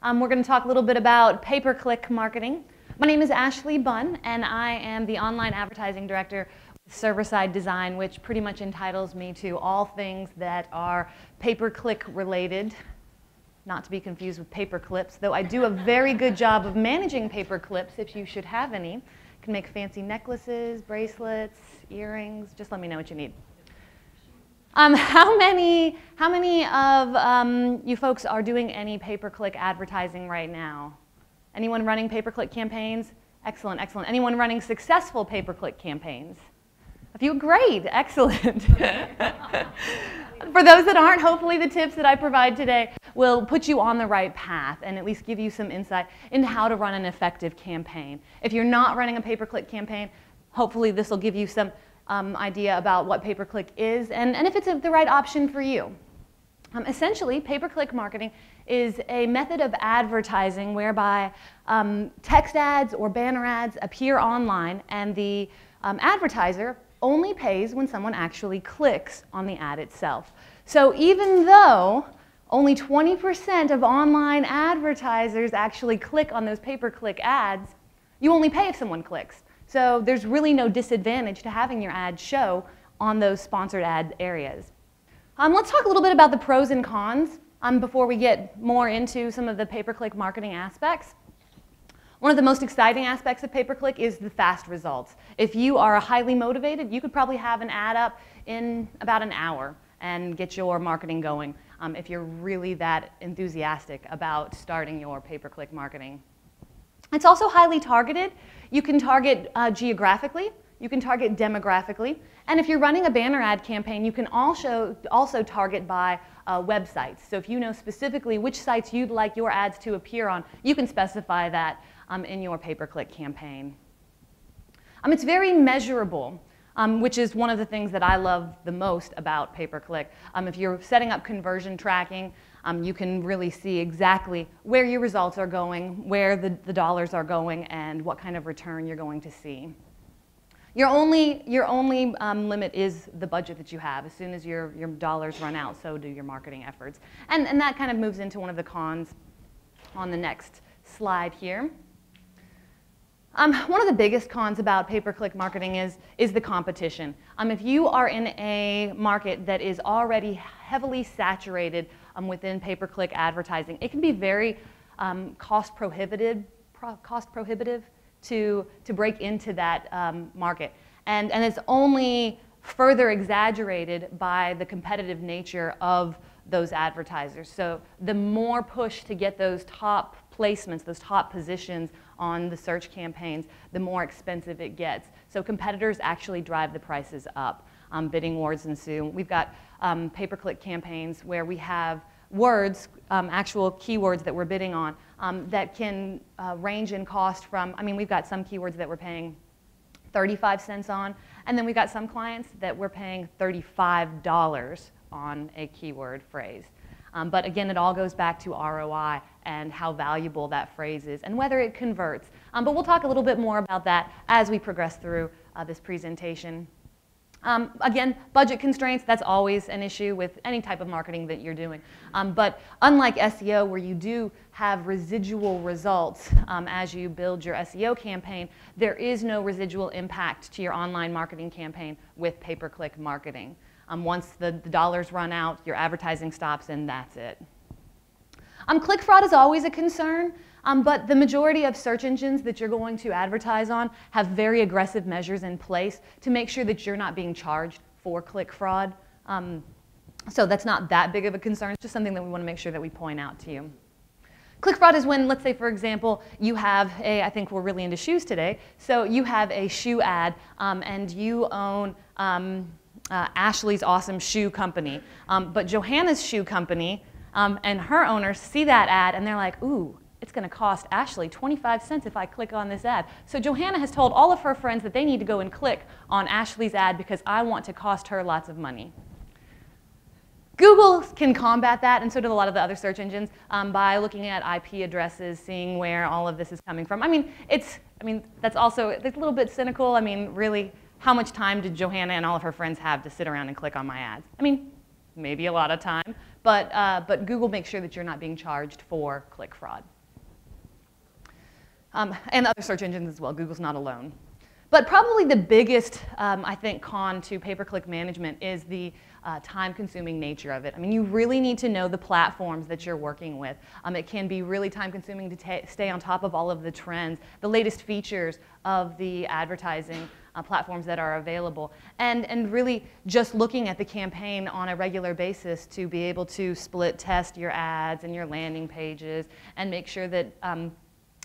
We're going to talk a little bit about pay-per-click marketing. My name is Ashley Bunn, and I am the Online Advertising Director with Server-Side Design, which pretty much entitles me to all things that are pay-per-click related, not to be confused with paper clips, though I do a very good job of managing paper clips if you should have any. You can make fancy necklaces, bracelets, earrings. Just let me know what you need. How many of you folks are doing any pay-per-click advertising right now? Anyone running pay-per-click campaigns? Excellent, excellent. Anyone running successful pay-per-click campaigns? A few? Great, excellent. For those that aren't, hopefully the tips that I provide today will put you on the right path and at least give you some insight into how to run an effective campaign. If you're not running a pay-per-click campaign, hopefully this will give you some idea about what pay-per-click is and if it's the right option for you. Essentially, pay-per-click marketing is a method of advertising whereby text ads or banner ads appear online and the advertiser only pays when someone actually clicks on the ad itself. So even though only 20% of online advertisers actually click on those pay-per-click ads, you only pay if someone clicks. So there's really no disadvantage to having your ad show on those sponsored ad areas. Let's talk a little bit about the pros and cons before we get more into some of the pay-per-click marketing aspects. One of the most exciting aspects of pay-per-click is the fast results. If you are highly motivated, you could probably have an ad up in about an hour and get your marketing going if you're really that enthusiastic about starting your pay-per-click marketing. It's also highly targeted. You can target geographically, you can target demographically, and if you're running a banner ad campaign, you can also target by websites. So if you know specifically which sites you'd like your ads to appear on, you can specify that in your pay-per-click campaign. It's very measurable, which is one of the things that I love the most about pay-per-click. If you're setting up conversion tracking, you can really see exactly where your results are going, where the dollars are going, and what kind of return you're going to see. Your only limit is the budget that you have. As soon as your dollars run out, so do your marketing efforts. And that kind of moves into one of the cons on the next slide here. One of the biggest cons about pay-per-click marketing is the competition. If you are in a market that is already heavily saturated within pay-per-click advertising, it can be very cost prohibitive to break into that market. And it's only further exaggerated by the competitive nature of those advertisers. So the more push to get those top placements, those top positions on the search campaigns, the more expensive it gets. So competitors actually drive the prices up. Bidding wars ensue. We've got pay-per-click campaigns where we have words, actual keywords that we're bidding on that can range in cost from, we've got some keywords that we're paying 35 cents on, and then we've got some clients that we're paying $35 on a keyword phrase. But again, it all goes back to ROI and how valuable that phrase is and whether it converts. But we'll talk a little bit more about that as we progress through this presentation. Again, budget constraints, that's always an issue with any type of marketing that you're doing. But unlike SEO, where you do have residual results as you build your SEO campaign, there is no residual impact to your online marketing campaign with pay-per-click marketing. Once the dollars run out, your advertising stops, and that's it. Click fraud is always a concern, but the majority of search engines that you're going to advertise on have very aggressive measures in place to make sure that you're not being charged for click fraud. So that's not that big of a concern. It's just something that we want to make sure that we point out to you. Click fraud is when, let's say, for example, you have I think we're really into shoes today, so you have a shoe ad and you own Ashley's Awesome Shoe Company, but Johanna's Shoe Company and her owners see that ad and they're like, ooh, it's going to cost Ashley 25 cents if I click on this ad. So Johanna has told all of her friends that they need to go and click on Ashley's ad because I want to cost her lots of money. Google can combat that, and so do a lot of the other search engines, by looking at IP addresses, seeing where all of this is coming from. That's also a little bit cynical. Really, how much time did Johanna and all of her friends have to sit around and click on my ads? Maybe a lot of time, but Google makes sure that you're not being charged for click fraud. And other search engines as well. Google's not alone. But probably the biggest, I think, con to pay-per-click management is the time-consuming nature of it. I mean, you really need to know the platforms that you're working with. It can be really time-consuming to stay on top of all of the trends, the latest features of the advertising platforms that are available, and really just looking at the campaign on a regular basis to be able to split test your ads and your landing pages and make sure that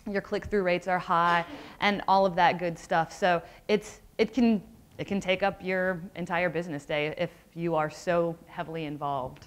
your click-through rates are high and all of that good stuff. So it can take up your entire business day if you are so heavily involved.